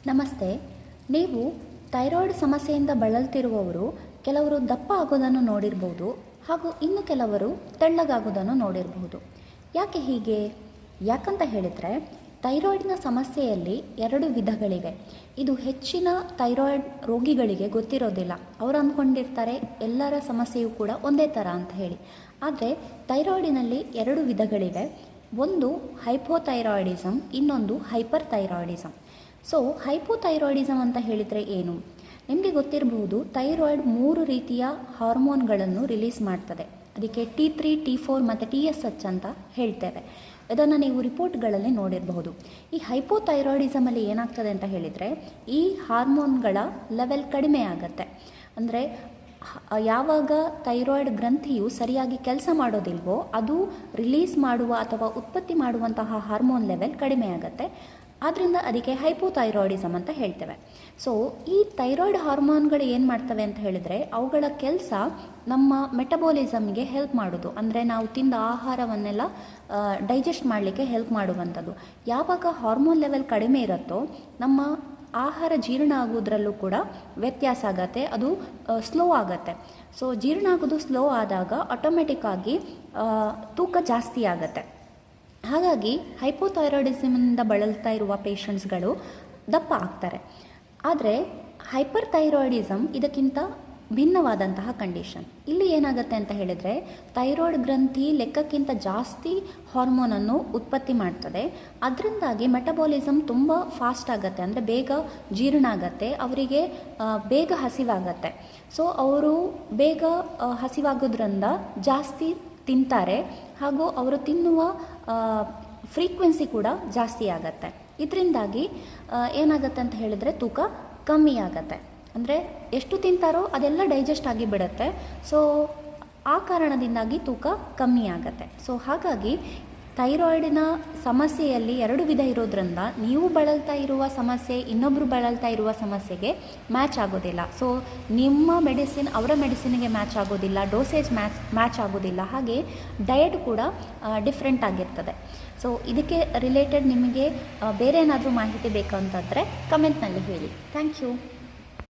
ನಮಸ್ತೆ. ನೀವು ಥೈರಾಯ್ಡ್ ಸಮಸ್ಯೆಯಿಂದ ಬಳಲ್ತಿರುವವರು ಕೆಲವರು ದಪ್ಪ ಆಗೋದನ್ನು ನೋಡಿರ್ಬೋದು, ಹಾಗೂ ಇನ್ನು ಕೆಲವರು ತೆಳ್ಳಗಾಗೋದನ್ನು ನೋಡಿರಬಹುದು. ಯಾಕೆ ಹೀಗೆ? ಯಾಕಂತ ಹೇಳಿದರೆ, ಥೈರಾಯ್ಡ್ನ ಸಮಸ್ಯೆಯಲ್ಲಿ 2 ವಿಧಗಳಿವೆ. ಇದು ಹೆಚ್ಚಿನ ಥೈರಾಯ್ಡ್ ರೋಗಿಗಳಿಗೆ ಗೊತ್ತಿರೋದಿಲ್ಲ. ಅವರು ಅಂದ್ಕೊಂಡಿರ್ತಾರೆ ಎಲ್ಲರ ಸಮಸ್ಯೆಯೂ ಕೂಡ ಒಂದೇ ಥರ ಅಂತ ಹೇಳಿ. ಆದರೆ ಥೈರಾಯ್ಡಿನಲ್ಲಿ 2 ವಿಧಗಳಿವೆ. ಒಂದು ಹೈಪೋಥೈರಾಯ್ಡಿಸಮ್, ಇನ್ನೊಂದು ಹೈಪರ್ ಥೈರಾಯ್ಡಿಸಮ್. ಸೊ ಹೈಪೋಥೈರಾಯ್ಡಿಸಮ್ ಅಂತ ಹೇಳಿದರೆ ಏನು? ನಿಮಗೆ ಗೊತ್ತಿರಬಹುದು, ಥೈರಾಯ್ಡ್ 3 ರೀತಿಯ ಹಾರ್ಮೋನ್ಗಳನ್ನು ರಿಲೀಸ್ ಮಾಡ್ತದೆ. ಅದಕ್ಕೆ T3, T4 ಮತ್ತು TSH ಅಂತ ಹೇಳ್ತೇವೆ. ಇದನ್ನು ನೀವು ರಿಪೋರ್ಟ್ಗಳಲ್ಲಿ ನೋಡಿರಬಹುದು. ಈ ಹೈಪೋಥೈರಾಯ್ಡಿಸಮಲ್ಲಿ ಏನಾಗ್ತದೆ ಅಂತ ಹೇಳಿದರೆ, ಈ ಹಾರ್ಮೋನ್ಗಳ ಲೆವೆಲ್ ಕಡಿಮೆ ಆಗುತ್ತೆ. ಅಂದರೆ ಯಾವಾಗ ಥೈರಾಯ್ಡ್ ಗ್ರಂಥಿಯು ಸರಿಯಾಗಿ ಕೆಲಸ ಮಾಡೋದಿಲ್ವೋ, ಅದು ರಿಲೀಸ್ ಮಾಡುವ ಅಥವಾ ಉತ್ಪತ್ತಿ ಮಾಡುವಂತಹ ಹಾರ್ಮೋನ್ ಲೆವೆಲ್ ಕಡಿಮೆ ಆಗುತ್ತೆ. ಆದ್ದರಿಂದ ಅದಕ್ಕೆ ಹೈಪೋಥೈರಾಯ್ಡಿಸಮ್ ಅಂತ ಹೇಳ್ತೇವೆ. ಸೊ ಈ ಥೈರಾಯ್ಡ್ ಹಾರ್ಮೋನ್ಗಳು ಏನು ಮಾಡ್ತವೆ ಅಂತ ಹೇಳಿದರೆ, ಅವುಗಳ ಕೆಲಸ ನಮ್ಮ ಮೆಟಬಾಲಿಸಮ್ಗೆ ಹೆಲ್ಪ್ ಮಾಡೋದು. ಅಂದರೆ ನಾವು ತಿಂದ ಆಹಾರವನ್ನೆಲ್ಲ ಡೈಜೆಸ್ಟ್ ಮಾಡಲಿಕ್ಕೆ ಹೆಲ್ಪ್ ಮಾಡುವಂಥದ್ದು. ಯಾವಾಗ ಹಾರ್ಮೋನ್ ಲೆವೆಲ್ ಕಡಿಮೆ ಇರುತ್ತೋ, ನಮ್ಮ ಆಹಾರ ಜೀರ್ಣ ಆಗೋದ್ರಲ್ಲೂ ಕೂಡ ವ್ಯತ್ಯಾಸ ಆಗತ್ತೆ, ಅದು ಸ್ಲೋ ಆಗುತ್ತೆ. ಸೊ ಜೀರ್ಣ ಆಗೋದು ಸ್ಲೋ ಆದಾಗ ಆಟೋಮೆಟಿಕ್ಕಾಗಿ ತೂಕ ಜಾಸ್ತಿ ಆಗುತ್ತೆ. ಹಾಗಾಗಿ ಹೈಪೋಥೈರಾಯ್ಡಿಸಮಿಂದ ಬಳಲ್ತಾ ಇರುವ ಪೇಷಂಟ್ಸ್ಗಳು ದಪ್ಪ ಆಗ್ತಾರೆ. ಆದರೆ ಹೈಪರ್ ಥೈರಾಯ್ಡಿಸಮ್ ಇದಕ್ಕಿಂತ ಭಿನ್ನವಾದಂತಹ ಕಂಡೀಷನ್. ಇಲ್ಲಿ ಏನಾಗುತ್ತೆ ಅಂತ ಹೇಳಿದರೆ, ಥೈರಾಯ್ಡ್ ಗ್ರಂಥಿ ಲೆಕ್ಕಕ್ಕಿಂತ ಜಾಸ್ತಿ ಹಾರ್ಮೋನನ್ನು ಉತ್ಪತ್ತಿ ಮಾಡ್ತದೆ. ಅದರಿಂದಾಗಿ ಮೆಟಬಾಲಿಸಮ್ ತುಂಬ ಫಾಸ್ಟ್ ಆಗುತ್ತೆ, ಅಂದರೆ ಬೇಗ ಜೀರ್ಣ ಆಗುತ್ತೆ, ಅವರಿಗೆ ಬೇಗ ಹಸಿವಾಗತ್ತೆ. ಸೊ ಅವರು ಬೇಗ ಹಸಿವಾಗೋದ್ರಿಂದ ಜಾಸ್ತಿ ತಿಂತಾರೆ, ಹಾಗೂ ಅವರು ತಿನ್ನುವ ಫ್ರೀಕ್ವೆನ್ಸಿ ಕೂಡ ಜಾಸ್ತಿ ಆಗತ್ತೆ. ಇದರಿಂದಾಗಿ ಏನಾಗುತ್ತೆ ಅಂತ ಹೇಳಿದರೆ, ತೂಕ ಕಮ್ಮಿ ಆಗತ್ತೆ. ಅಂದರೆ ಎಷ್ಟು ತಿಂತಾರೋ ಅದೆಲ್ಲ ಡೈಜೆಸ್ಟ್ ಆಗಿ ಬಿಡುತ್ತೆ. ಸೊ ಆ ಕಾರಣದಿಂದಾಗಿ ತೂಕ ಕಮ್ಮಿ ಆಗತ್ತೆ. ಸೊ ಹಾಗಾಗಿ ಥೈರಾಯ್ಡಿನ ಸಮಸ್ಯೆಯಲ್ಲಿ 2 ವಿಧ ಇರೋದ್ರಿಂದ, ನೀವು ಬಳಲ್ತಾ ಇರುವ ಸಮಸ್ಯೆ ಇನ್ನೊಬ್ಬರು ಬಳಲ್ತಾ ಇರುವ ಸಮಸ್ಯೆಗೆ ಮ್ಯಾಚ್ ಆಗೋದಿಲ್ಲ. ಸೊ ನಿಮ್ಮ ಮೆಡಿಸಿನ್ ಅವರ ಮೆಡಿಸಿನ್ಗೆ ಮ್ಯಾಚ್ ಆಗೋದಿಲ್ಲ, ಡೋಸೇಜ್ ಮ್ಯಾಚ್ ಆಗೋದಿಲ್ಲ, ಹಾಗೆ ಡಯಟ್ ಕೂಡ ಡಿಫ್ರೆಂಟ್ ಆಗಿರ್ತದೆ. ಸೊ ಇದಕ್ಕೆ ರಿಲೇಟೆಡ್ ನಿಮಗೆ ಬೇರೆ ಏನಾದರೂ ಮಾಹಿತಿ ಬೇಕಂತಂದರೆ ಕಮೆಂಟ್ನಲ್ಲಿ ಹೇಳಿ. Thank you.